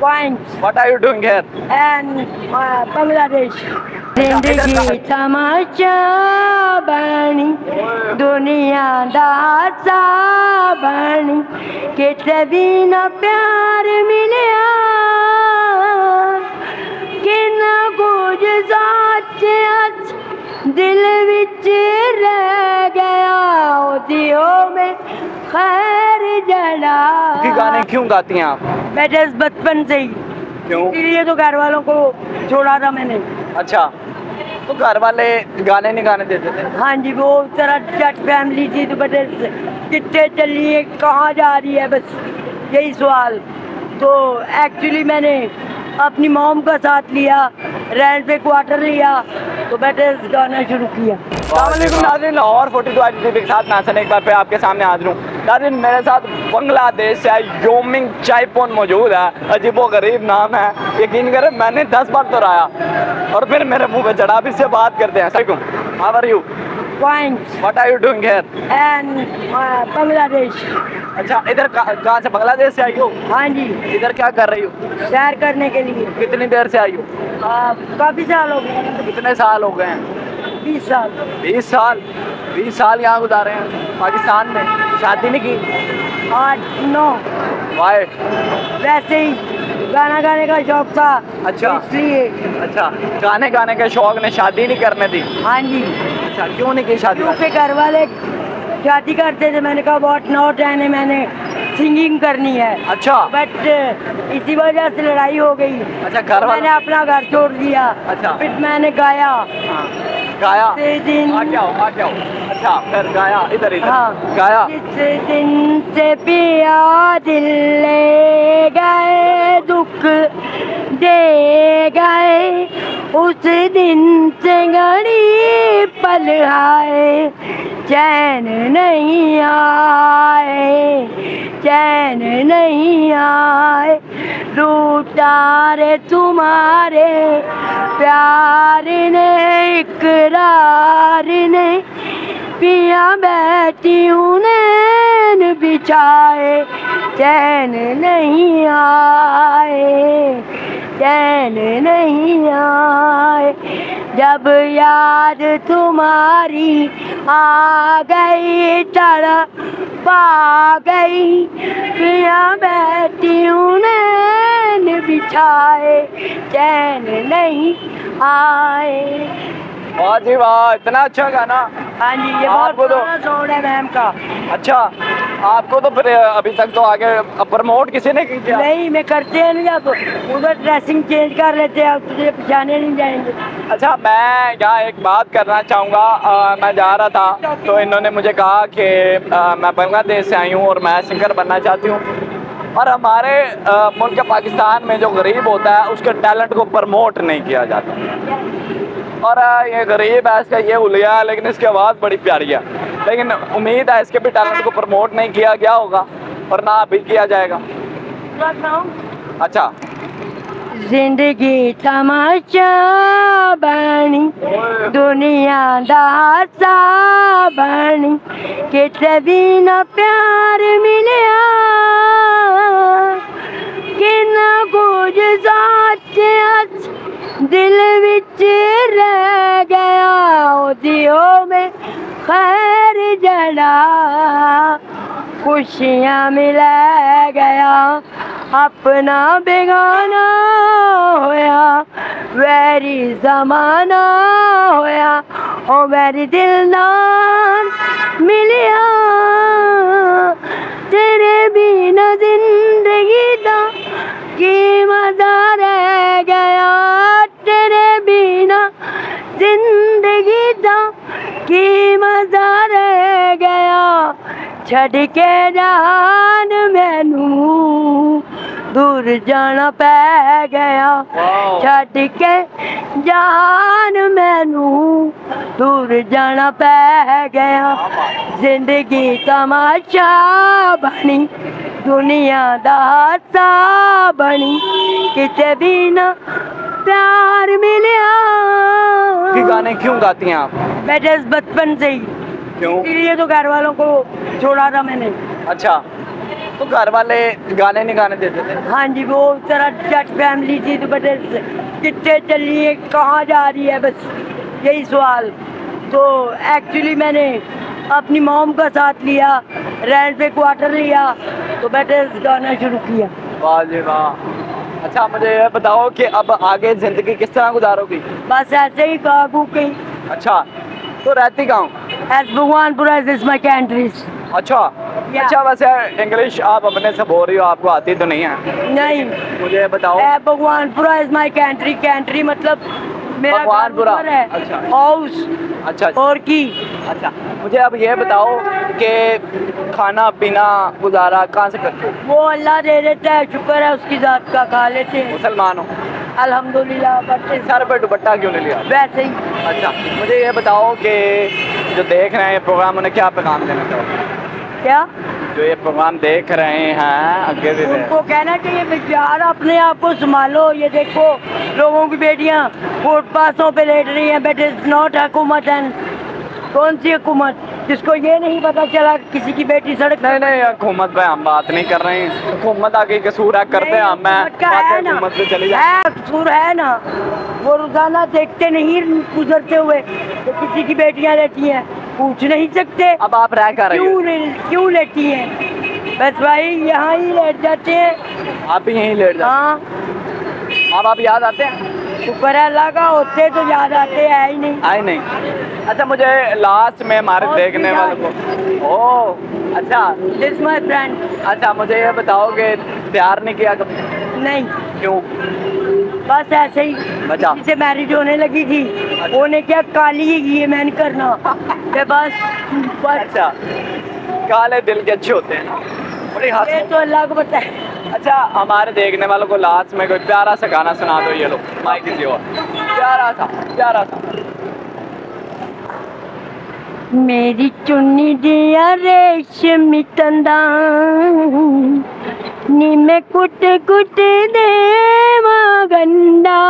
points. What are you doing here? And Bangladesh. जिंदगी तमाशा बनी दुनिया दासा बनी किते भी न प्यार मिलिया कि न कुछ साच दिल विच रह गया दियो में खैर जड़ा। कि गाने क्यों गाती हैं आप? बेटे बचपन से ही। क्यों? इसलिए तो घर वालों को छोड़ा था मैंने। अच्छा, तो घर वाले गाने नहीं गाने देते थे? हाँ जी, वो तरह जट फैमिली थी तो बेटे कितने चली है, कहाँ जा रही है, बस यही सवाल। तो एक्चुअली मैंने अपनी मॉम का साथ लिया, रेंट पे क्वार्टर लिया, तो बेटे गाना शुरू किया। नाज़रीन, लाहौर 42 टीवी के साथ मैं हसन एक बार फिर आपके सामने हाजिर हूँ। नाज़रीन, मेरे साथ बांग्लादेश से योमिंग चाइपोन मौजूद है। अजीबो गरीब नाम है, यकीन करें मैंने 10 बार दोहराया और फिर मेरे मुंह पे चढ़ा। अब इससे बात करते हैं। अस्सलाम, how are you? Points. What are you doing here? And Bangladesh. अच्छा, इधर कहाँ से? बांग्लादेश से आई हो? हाँ जी। इधर क्या कर रही हो? सैर करने के लिए। कितनी देर से आई हो? काफी साल हो गए। कितने साल हो गए हैं? 20 साल। 20 साल? 20 साल यहाँ गुजारे हैं पाकिस्तान में? शादी नहीं की? 8-9। वाई? वैसे ही गाना गाने का शौक था। अच्छा, इसलिए। अच्छा, गाने गाने के शौक ने शादी नहीं करने दी? हाँ जी। अच्छा, क्यों नहीं की शादी? क्योंकि घर वाले शादी करते थे, मैंने कहा बहुत नॉट है, मैंने सिंगिंग करनी है। अच्छा, बट इसी वजह से लड़ाई हो गई। अच्छा, घर मैंने अपना घर छोड़ दिया। अच्छा, फिर मैंने गाया। हाँ, गाया? आ जाओ। अच्छा, फिर गाया? इधर हाँ, गाया? जिस दिन से पिया दिल ले गए, दुख दे गए, उस दिन से घड़ी पल आए, चैन नहीं आए, चैन नहीं आए, रूठा रे तुम्हारे प्यार ने, इकरार ने, पिया बैठी हूँ नैन बिछाए, चैन नहीं आए, चैन नहीं आए, जब याद तुम्हारी आ गई तड़प आ गई, पिया बैठी हूँ नैन बिछाए, चैन नहीं आए। वाह जी वाह, इतना अच्छा गाना। हाँ जी, ये बहुत पुराना सॉन्ग है मैम का। अच्छा, आपको तो फिर अभी तक तो आगे प्रमोट किसी ने किया? नहीं, मैं करते हैं ना, जब उधर ड्रेसिंग चेंज कर लेते हैं, तुझे पहचाने नहीं जाएंगे। अच्छा, मैं यहाँ एक बात करना चाहूँगा। मैं जा रहा था तो इन्होंने मुझे कहा कि मैं बांग्लादेश से आई हूँ और मैं सिंगर बनना चाहती हूँ, और हमारे मुल्क पाकिस्तान में जो गरीब होता है उसके टैलेंट को प्रमोट नहीं किया जाता। और ये गरीब है, इसका ये हुलिया है, लेकिन इसकी आवाज़ बड़ी प्यारी है। लेकिन उम्मीद है इसके भी टैलेंट को प्रमोट नहीं किया गया होगा और ना अभी किया जाएगा। अच्छा, जिंदगी तमाशा बनी दुनिया दासा बनी किते भी न प्यार मिलिया कि न कुछ साच दिल विच रह गया दियो में खैर जड़ा खुशियाँ मिला गया अपना बेगाना होया वैरी जमाना होया ओ मेरी दिल नाल मिलिया तेरे बिना जिंदगी दा की मजा रह गया तेरे बिना जिंदगी दा की मजा रह गया छड़ के जान मैनू दूर जाना पै गया छड़ के जान मैनू दूर जाना पै गया जिंदगी तमाशा बनी दुनिया दा हासा बनी किते भी ना प्यार मिलिया। गाने क्यों गाती हैं आप? बेटे बचपन से ही। क्यों? इसलिए तो घर वालों को छोड़ा था मैंने। अच्छा, तो घर वाले गाने नहीं गाने देते थे? हाँ जी, वो तरह जट फैमिली थी तो बड़े कितने चली है, कहाँ जा रही है, बस यही सवाल। तो एक्चुअली मैंने अपनी मॉम का साथ लिया, रेंट पे क्वार्टर लिया, तो बेटे गाना शुरू किया। वाह जी वाह। अच्छा मुझे ये बताओ कि अब आगे ज़िंदगी किस तरह गुजारोगी? बस ऐसे ही काबू कहीं। अच्छा, तो रहती कहाँ? S Bhagwanpura is my countries. अच्छा अच्छा, वैसे इंग्लिश आप अपने से बोल रही हो, आपको आती तो नहीं है? नहीं, मुझे ये बताओ। Bhagwanpura is my country. Country मतलब मेरा भगवानपुरा है। अच्छा हाउस अच्छा और की। अच्छा, मुझे अब ये बताओ कि खाना पीना गुजारा कहाँ से करते हो? वो अल्लाह दे देता है, शुक्र है उसकी जात का, खा लेते हैं मुसलमान हो? अल्हम्दुलिल्लाह। बट सर पे दुपट्टा क्यों नहीं लिया? वैसे ही। अच्छा, मुझे ये बताओ कि जो देख रहे हैं ये प्रोग्राम, उन्हें क्या पैगाम देना चाहोगे? क्या? जो ये प्रोग्राम देख रहे हैं आगे भी उनको कहना चाहिए बेचार अपने आप को संभालो। ये देखो लोगों की बेटियां फुटपाथों पे लेट रही हैं। बेटे नॉट हुकूमत है। कौन सी हुकूमत जिसको ये नहीं पता चला किसी की बेटी सड़क? नहीं नहीं, हुकूमत पे हम बात नहीं कर रहे हैं। हुकूमत आगे कसूर है, करते हैं हम। मैं हुकूमत पे चली जाए, कसूर है ना। वो रोजाना देखते नहीं गुजरते हुए तो किसी की बेटियां लेती हैं, पूछ नहीं सकते। अब आप रह कर रही हो? क्यों लेती हैं? बस भाई यहाँ ही लेट जाते हैं। आप भी यहीं लेट जाते? हाँ, अब आप याद आते हैं? शुक्र है अल्लाह का, होते तो याद आते हैं ही नहीं। आए नहीं। अच्छा, मुझे लास्ट में हमारे देखने वालों को, ओह अच्छा, दिस माय फ्रेंड। अच्छा मुझे ये बताओ कि प्यार नहीं किया कभी? नहीं, क्यों? बस ऐसे ही। बचा। किसी से मैरिज होने लगी थी, उन्हें क्या काली ये मैंने करना तो बस। अच्छा, काले दिल के अच्छे होते हैं ना, बड़ी ये हंसी। तो अल्लाह को पता है। अच्छा, हमारे देखने वालों को लास्ट में कोई प्यारा सा गाना सुना दो। ये लो माइक दीजिए, और प्यारा सा प्यारा सा। मेरी चुन्नी दिया रेशमी तंदा नी में कुट कुट दे गंडा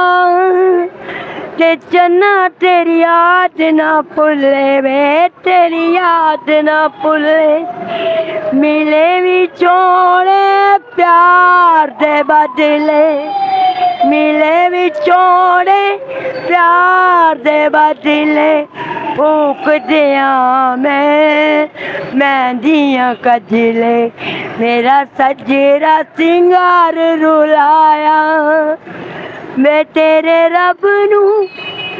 ते चन्ना तेरी याद ना भुले वे, तेरी याद ना भुले। मिले भी चोड़े प्यार दे बदले, मिले भी चोड़े प्यार दे बदले। फूक दिया मैं दिया कजले, मेरा सजेरा सिंगार रुलाया। मैं तेरे रब नू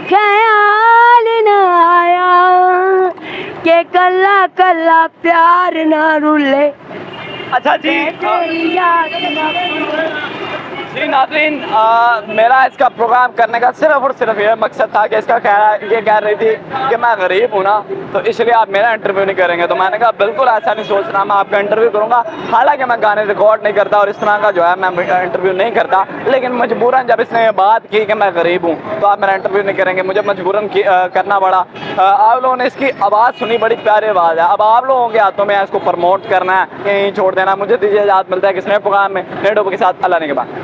ख्याल न आया के कल्ला कल्ला प्यार ना रुले। अच्छा जी, तेरी याद ना भूले। जी नाज़रीन, मेरा इसका प्रोग्राम करने का सिर्फ और सिर्फ ये मकसद था कि इसका ये कह रही थी कि मैं गरीब हूँ ना, तो इसलिए आप मेरा इंटरव्यू नहीं करेंगे। तो मैंने कहा बिल्कुल ऐसा नहीं सोच रहा, मैं आपका इंटरव्यू करूँगा। हालांकि मैं गाने रिकॉर्ड नहीं करता और इस तरह का जो है मैं इंटरव्यू नहीं करता, लेकिन मजबूरन जब इसने बात की कि मैं गरीब हूँ तो आप मेरा इंटरव्यू नहीं करेंगे, मुझे मजबूरन करना पड़ा। आप लोगों ने इसकी आवाज़ सुनी, बड़ी प्यारी आवाज़ है। अब आप लोगों के हाथों में इसको प्रमोट करना है, यहीं छोड़ देना। मुझे दीजिए इजाज़त, मिलता है किसने प्रोग्राम में नए डोबे के साथ। अल्लाह ने के बाद।